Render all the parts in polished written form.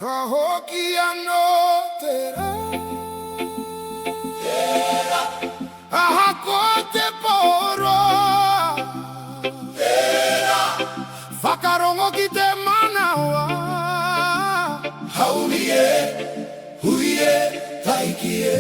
Cahokia no tera Ahakote poro Whakarongo ki te manawa Haumie, huie, taikie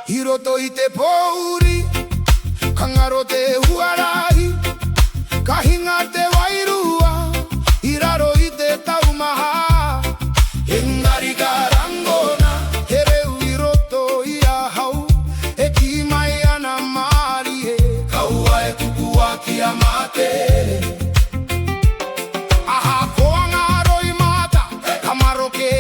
Hiroto i te pouri, kangaro te huarahi, kahinga te wairua, iraro i te taumaha. Engari ka rangona, he reu i roto i ahau, e ki mai ana maari he, kaua e kukua ki a matere. Aha koanga roi mata, kamaro ke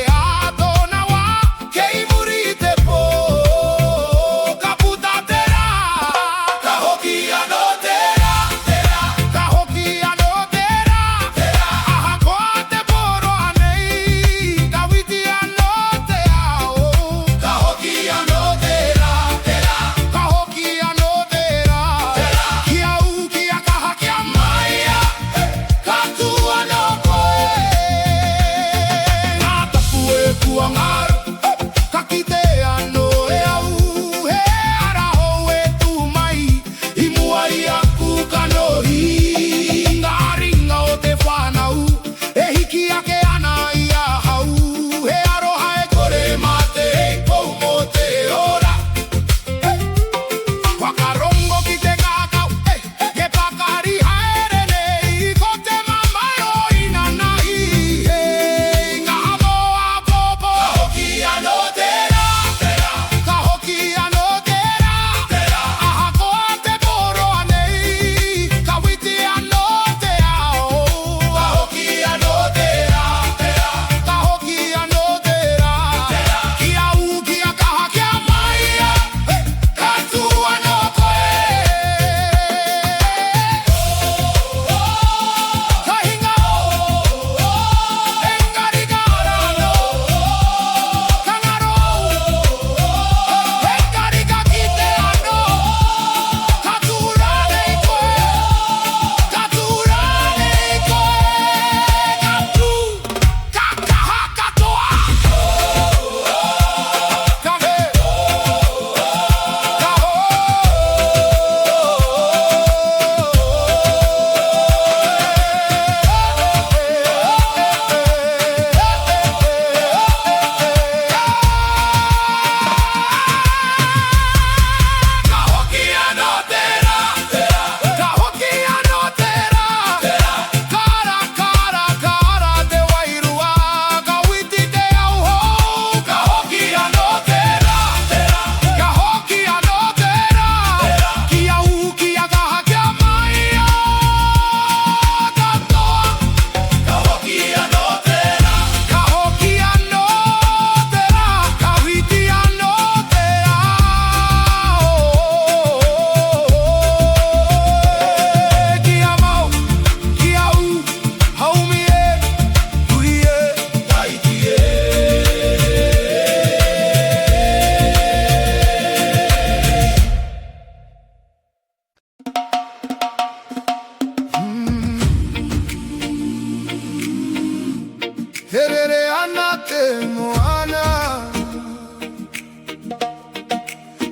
Herere ana te moana,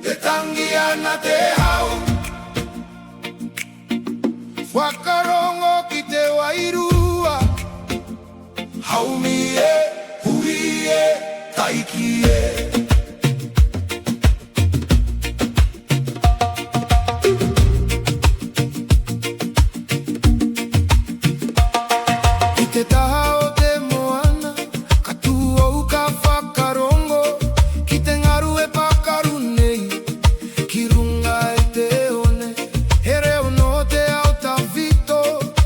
te tangi ana te hau, whakarongo ki te wairua, haumie, huie, taikie. I te taha o te moana, katua uka whakarongo, ki te ngaru e pakaru nei, ki runga i te one, he reo no te au tawhito,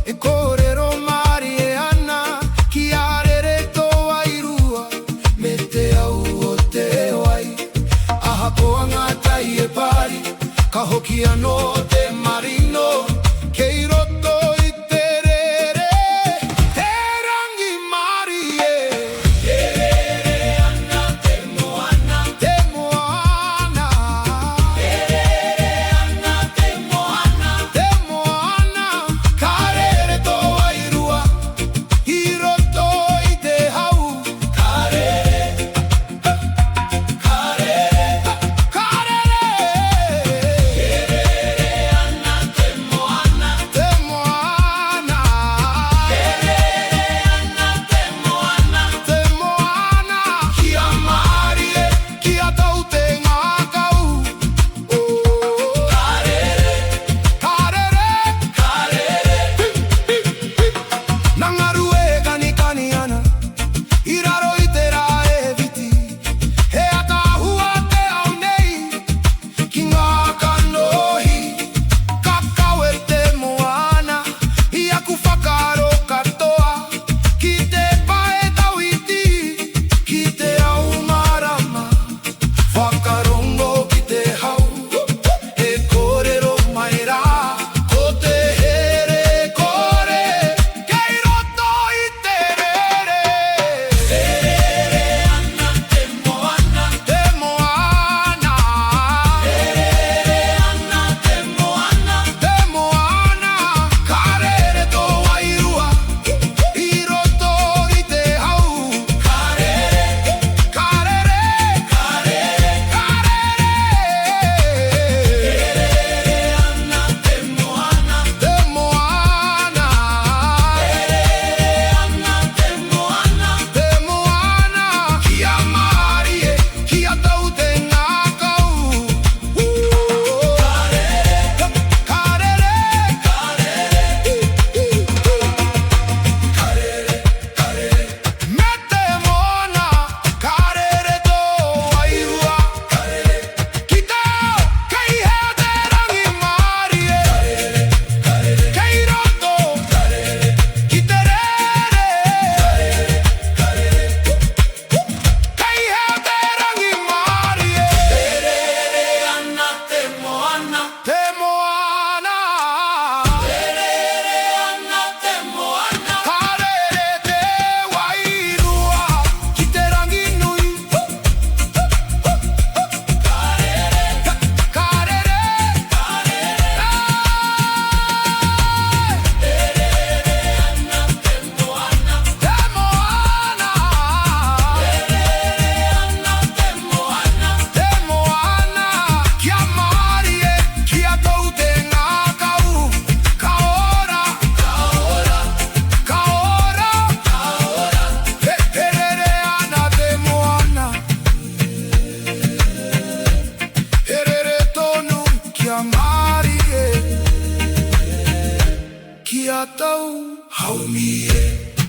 e kōrero mari e ana, ki arere tō wairua, me te au o te wai, aha koa ngā tai e pari, Kahokia no te marino, kei roto i te rere, te rangi marie. Te rere ana, te moana, te moana. Te rere ana, te moana, te moana. Karere to wairua, i roto i te hau. Karere, karere, karere. Kia tau haumie,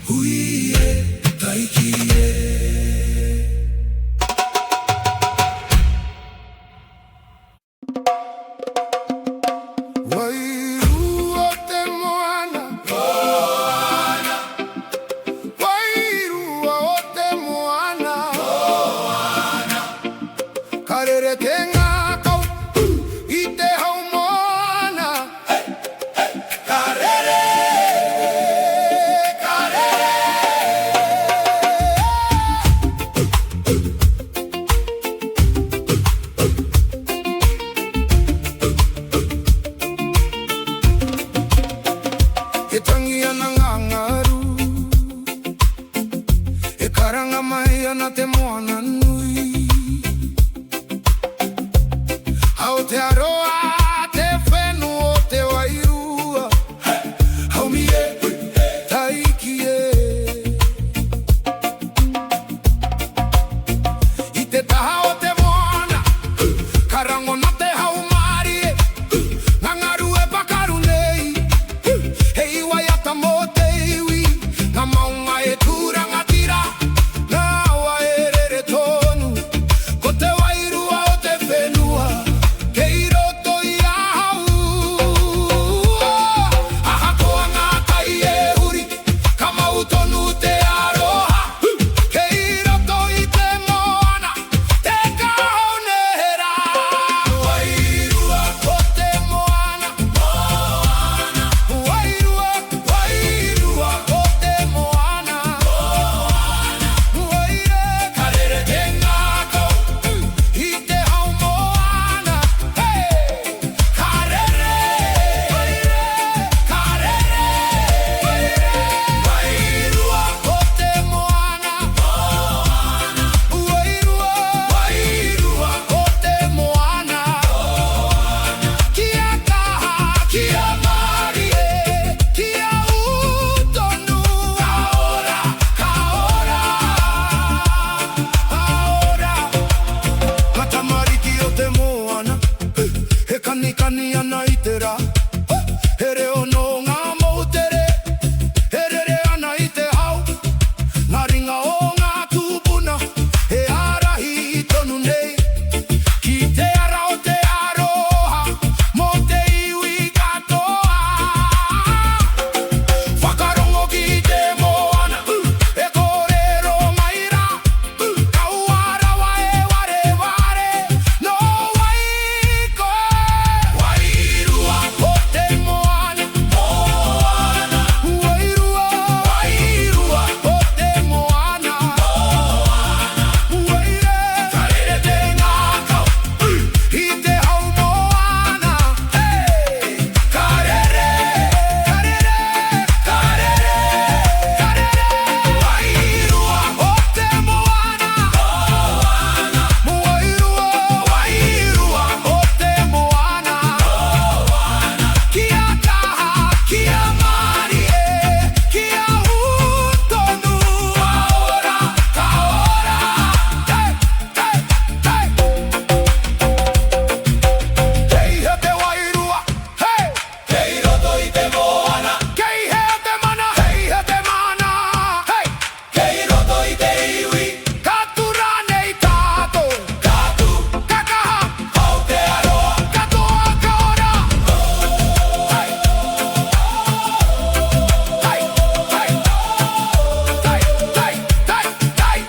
huie, taikie. Wairua te moana, moana. Wairua o te moana, moana. Karere te ngākau, i te hau moana. Karere, karere. E tangi ana ngā ngaru, e karanga mai ana te moana nui. Au te aroa, te whenu o te wairua, haumie, taikie. I te taha o te moana, karango na te haumarie, ngā ngaru e pakaru nei. Hei waiata mō te iwi, ngā maunga e tūranga tira, ngā awa e rere tonu, ko te wairua o te whenua, kei roto kani ana itera Here ono ngā moutere Here ana i te hau Ngā ringa o ngā tūpuna He arahi I tonu nei Ki te ara o te aroha Mo te iwi katoa Whakarongo ki te moana E kōrero maira Kauara wae ware ware No waiko Wairua o te moana Moana Wairua Wairua o te moana Moana Waire Karere te ngā kau I te hau moana Hey Karere Karere Karere Karere Wairua o te moana Moana Wairua Wairua o te moana Moana Kia kaha Kia mari e Kia utonu Kaora Kaora Hey Hey Hey Kei he te wairua Hey Kei roto I te moana Kei he te mana Kei he te mana Hey Kei roto I te iwi Katura nei tātou Katu Kakaha Hau te aroa Katoa kaora Hey Hey Hey Hey Hey Hey Hey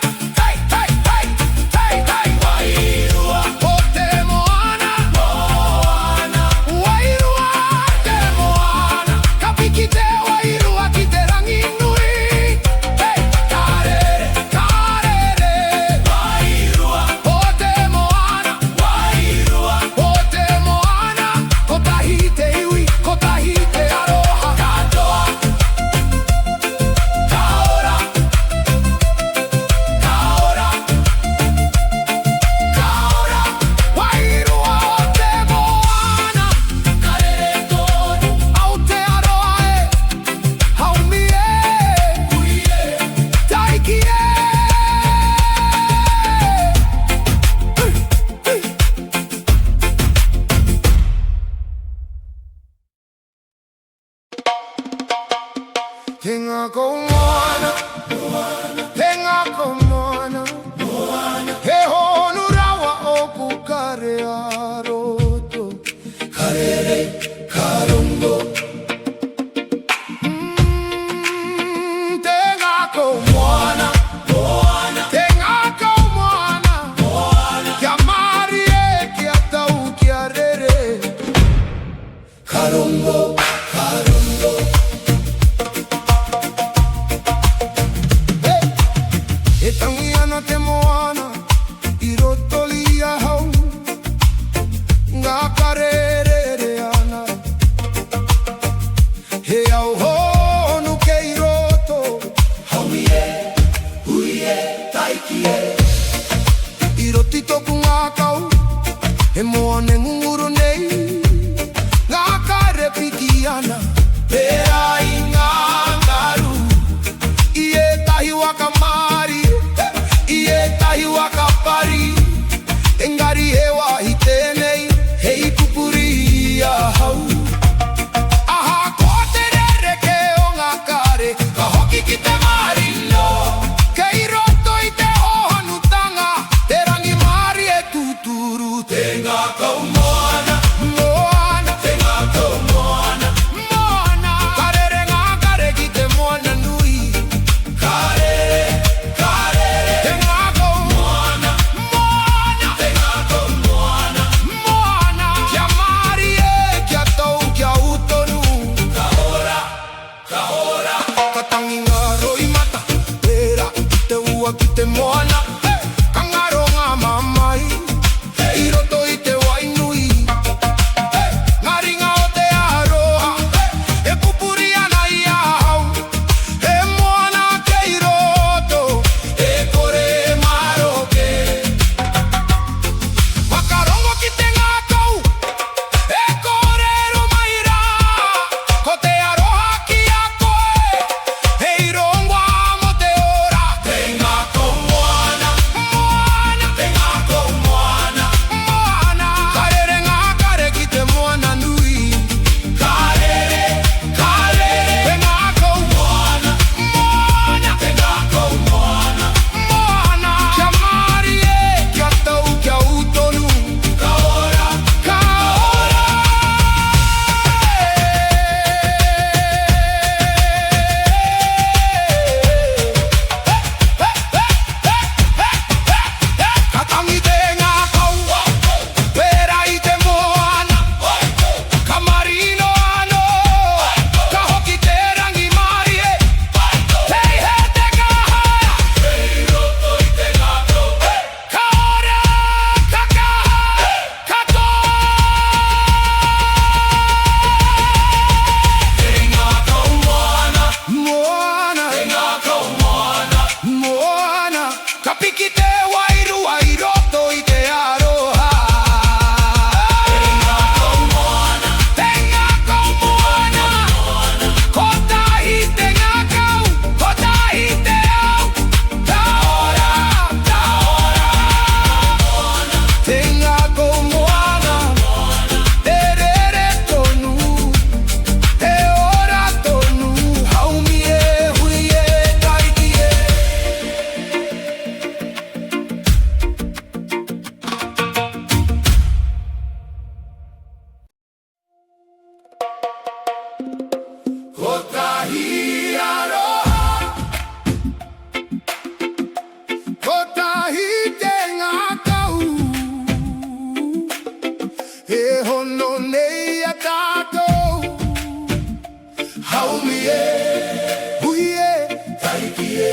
Hey Hey Hey Wairua o te moana Moana Wairua te moana Ka piki te wairua ki te rangi nui Hey Karere Karere Wairua o te moana Wairua o te moana Ko tahi te iwi Ko tahi te aroha Katoa Kaora Kaora Kaora Wairua o te moana Karere tonu Au te aroa e Haumi e Ui e Taiki e Te ngā kou moana Te ngā kou moana He honu rawa o pukare a roto Karere karongo Te ngā kou moana Te ngā kou moana Kia mari e kia tau kia rere Karongo Karongo E tangi ana te moana I roto li a hau Ngā karere ana He au honu kei roto Haumi e, hui e, taiki e I roti toku ngā kau He moane ngunguru nei Ngā kare piki ana Pea I ngā ngaru I e tahi waka mari I e tahi waka pari Engari he wahi tēnei Hei pupuri a hau Aha ko te rere ke o ngā kare Ka hoki ki te marino Kei roto I te hohonutanga Te rangi mari e tuturu Te ngā kau moana Moana Te ngā kau moana Moana Karere ngā kare ki te moana nui Karere Karere Te ngā kau moana Moana Te ngā kau moana Moana Kia mari e kia tau kia utonu Kahora Kahora Ka tangi ngā roi mata Pera te ua ki te moana Ka ngaro ngā mamai I roto I te wainui e hono nei a tātou. Haumie, huie, taikie.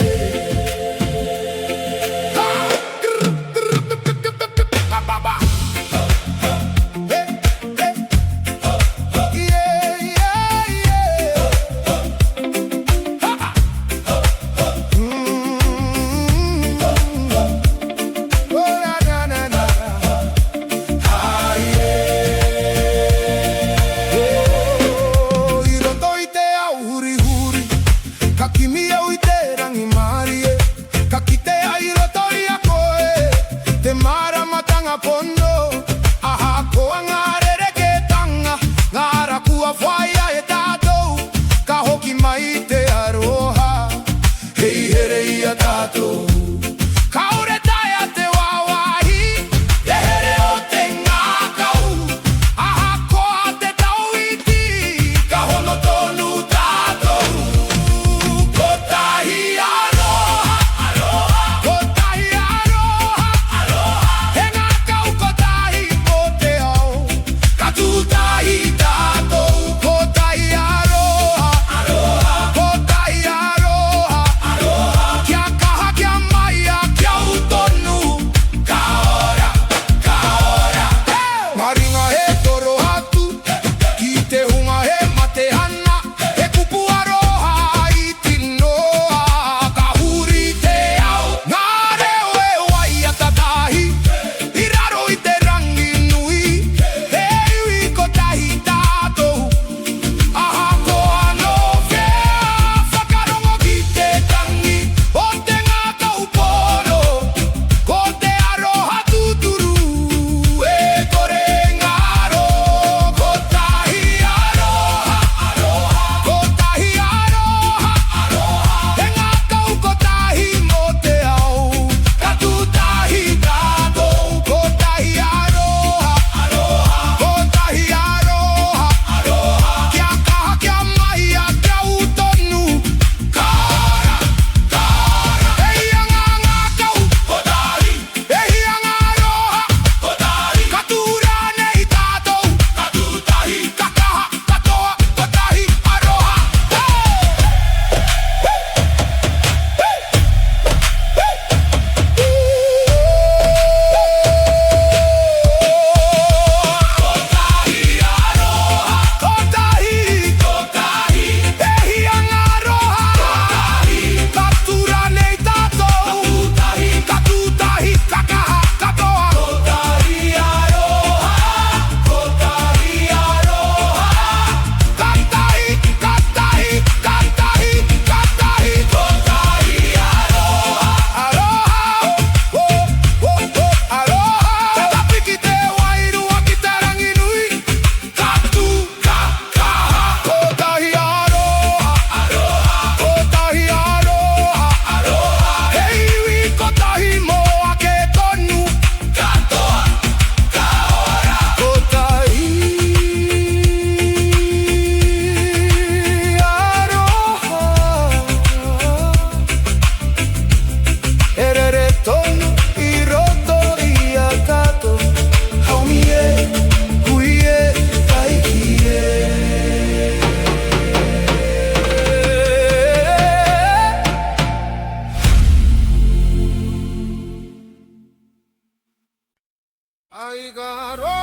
Ai garoa,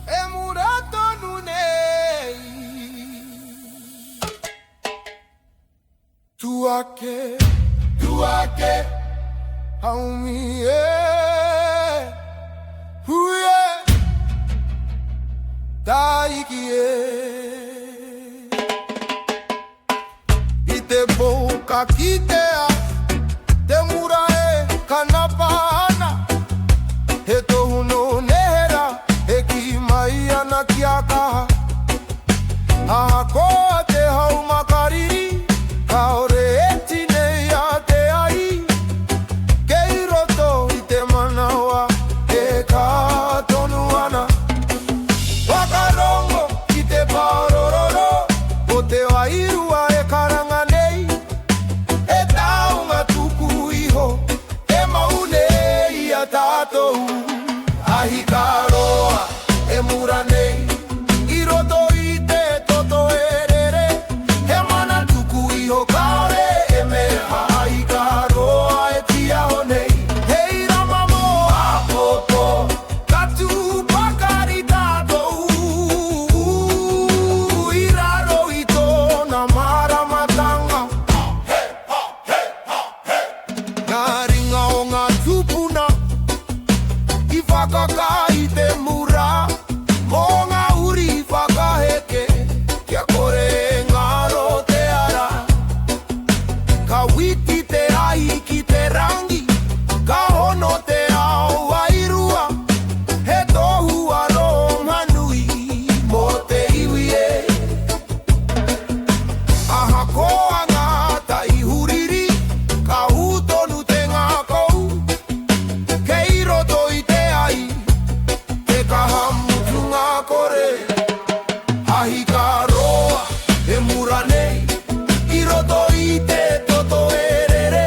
e murato nunei. Tuake, haumie, huye, taikie. Ite boca kitea, te murae kanapana. He tohu no nehera, he ki mai ana kia kaha. Ahakoa te hau makariri, kaore e tine ia te ai. Kei roto i te manawa, e ka tonu ana. Wakarongo i te paorororo, o te wairua e karanga nei. E taunga tuku iho, e maune ia tātou. ahikaroa e mura nei I roto I te toto erere he mana tuku iho kaore e meha ahikaroa e tia honei hei rama mo a popo katu pakari tatou I raro I tōna maramatanga Ngā ringa o ngā tupuna I whakaka I te mura Mō ngā uri whakaheke Kia kore ngaro te ara Ka witi te ahi ki te rangi Ka hono te ao wairua He tohu aro nganui Mō te iwi e Aha koa ngā tai huriri Ka hūtonu te ngā kou Kei roto I te ai Te kaha mutu ngā kore Ahikaroa e mura nei I roto I te toto erere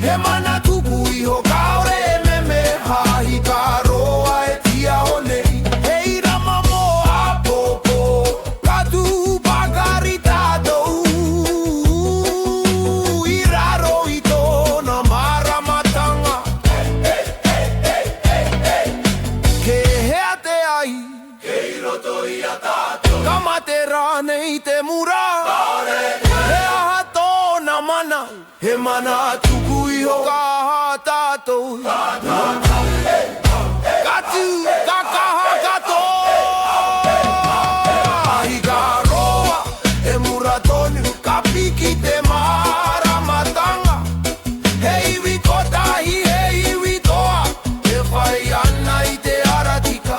He mana tuku iho kaore e meme Ahikaroa e tia honei Hei rama mo a popo Katu pakari tatou I raro I tōna maramatanga Ke hea te ai Kei roto I a tātou Kamate rānei te mura He aha tōna mana He mana tuku iho kaha tātou Katu kakaha kato Ahikaroa e mura tonu Ka piki te maramatanga He iwi kotahi, he iwi toa E whai ana I te aratika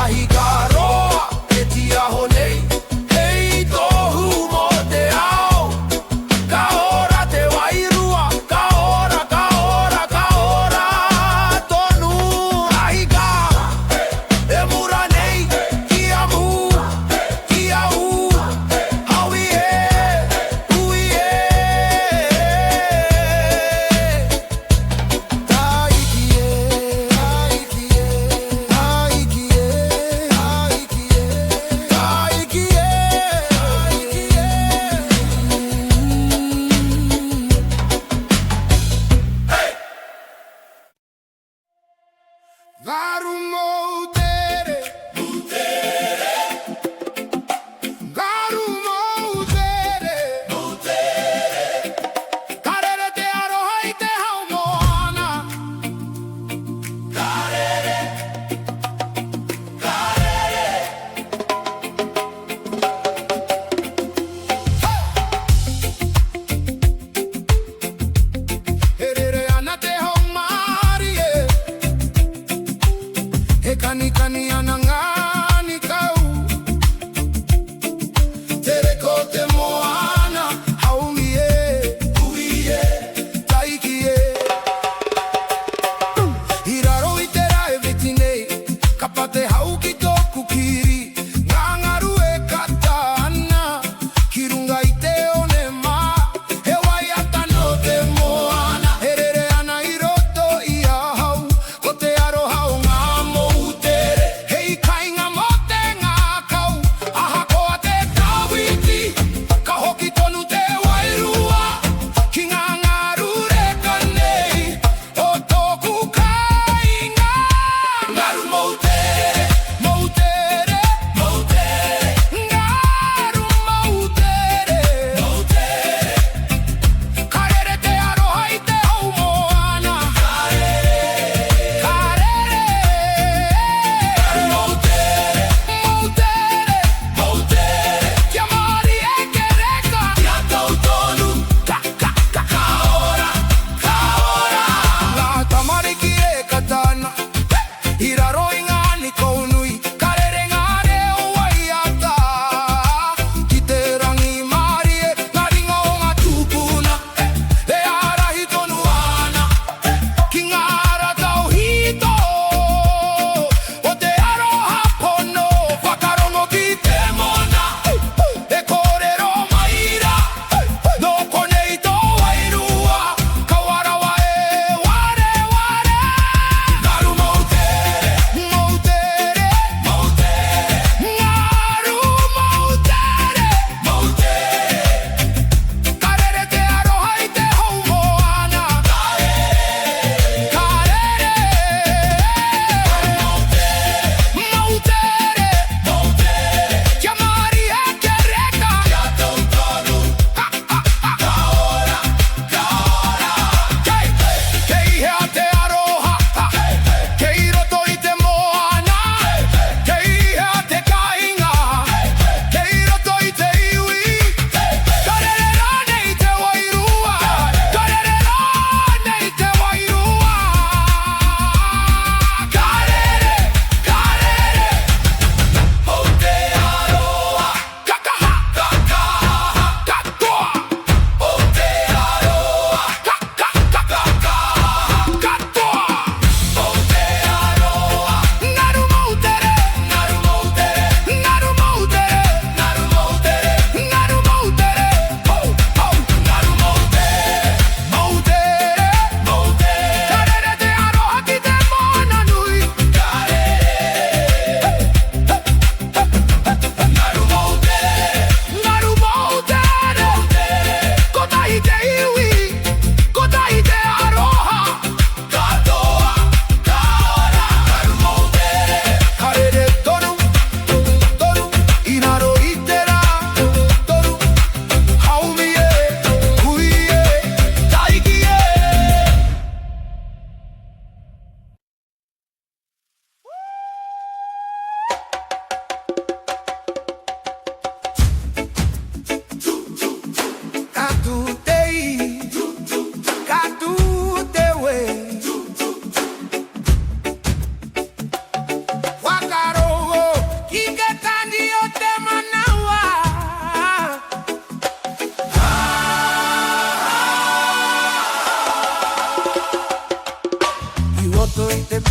Ahikaroa e tia honei Hei tohu mo te ao Ka ora te wairua Ka ora, ka ora, ka ora Tonu ahika E mura nei Kia mu, kia u Haui e, ui e Taiki e, taiki e, taiki e, taiki e, taiki e, Garu moutere, garu moutere, karere te aroha I te hau moana. Herere ana te hau maari e He kani kani ana ngani kau Te reko te moana Haumi e, ui e, taiki e I raro I te rae veti nei Ka pate hau ki tōku kiri Ngā ngaru e kata ana Ki runga I te one mā He wai ata no te moana He rere ana I roto I a hau Ko te aroha o ngā moutere Hei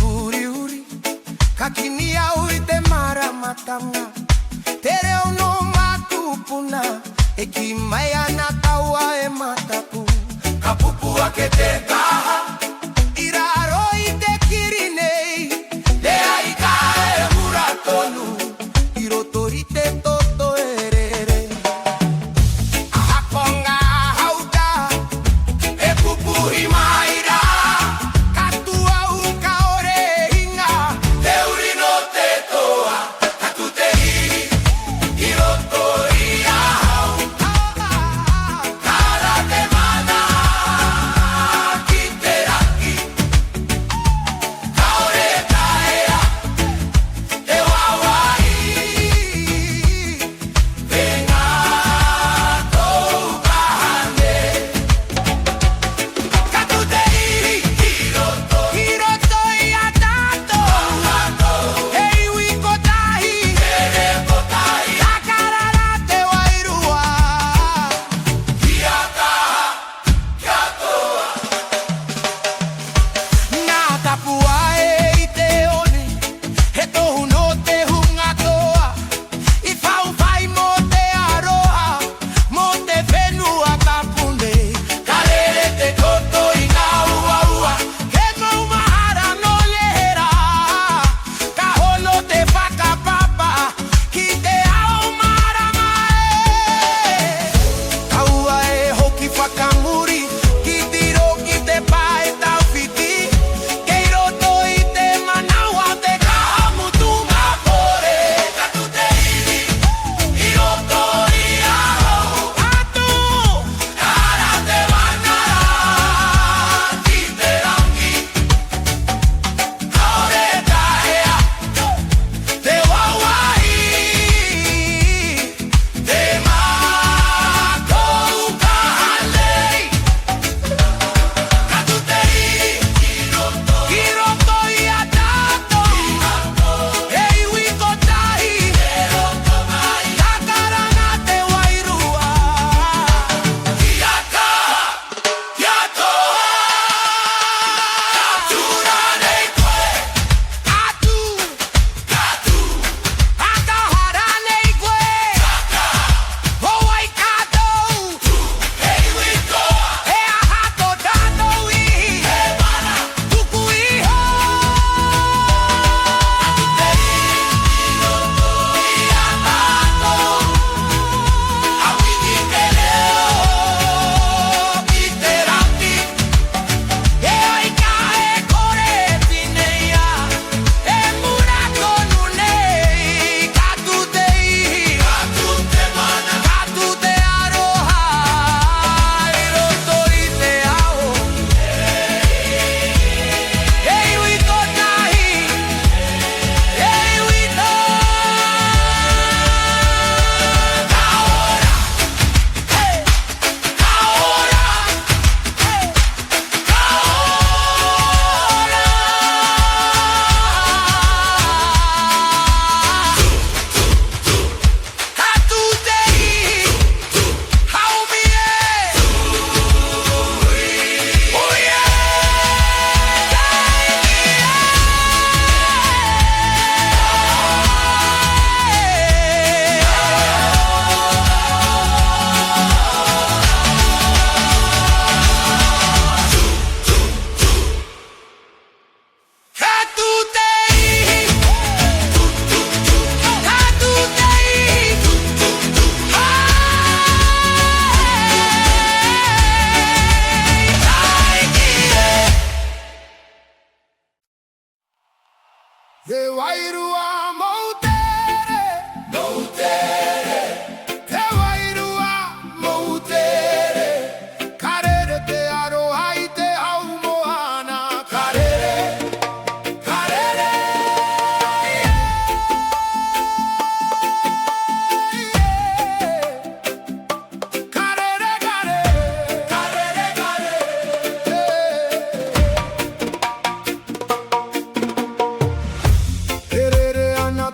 uri uri kakinia uri te mara matanga tere ono matupuna ekimaya na tawa e matapu kapupu akete kaha iraro ite kirinei de aika e muratonu irotorite toto erere ahakonga hauda e pupu himaira katua uka ore hinga te urino te toa katute irotoria hau kara te mana kiteraki kaore kaera te wawai venga tou kahane katute hiroto ia tato hei wikotahi takarara te wairua hiakaha kiatoa Nā tapua e i te one he tohu no te hunga toa I whauwhai mo te aroha mo te whenua ka pune ka rere te koto I ngā ua ua he mau mahara no lehera ka hono te whakapapa ki te ao marama Kaua e hoki whakamuri ki tiro ki te pae tau whiti Kei roto I te manaua te kahamutu ngā pore Katu te iri I roto I ahau Atu Kara te wanara Ki te rangi Kaore kahea Te wawai Te mātou kahalei Katu te iri Ki roto I a tato Hei wikotahi Takaranga te wairua Hiakaha kiatoa Katura nei koe Atu Akahara nei koe Howai katou Hei wikoa He aha to tātou ihi He mana Tuku iho Te iroto I a tātou Au I te leo I te rangi E aika e kore pineia E mura konu nei Katu te ihi Katu te mana Katu te aroha I roto I te ao Hei wikotahi Hei wito Kaora Hey Kaora Hey Kaora Katu te ihi Haumie Uie Katu te ihi Katu te ihi Te wairua moutere Moutere Te wairua moutere Karere te aroha I te au mohana Karere Karere Karere Karere Karere Terere ana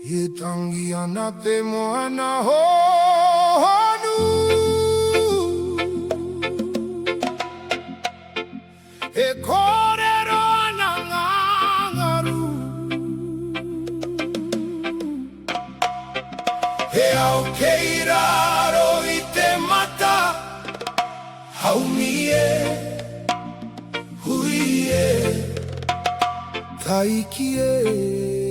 Yetangia na te moana honu E kōrero ana ngangaru E au kei raro i te mata Haumi e, hui e, taiki e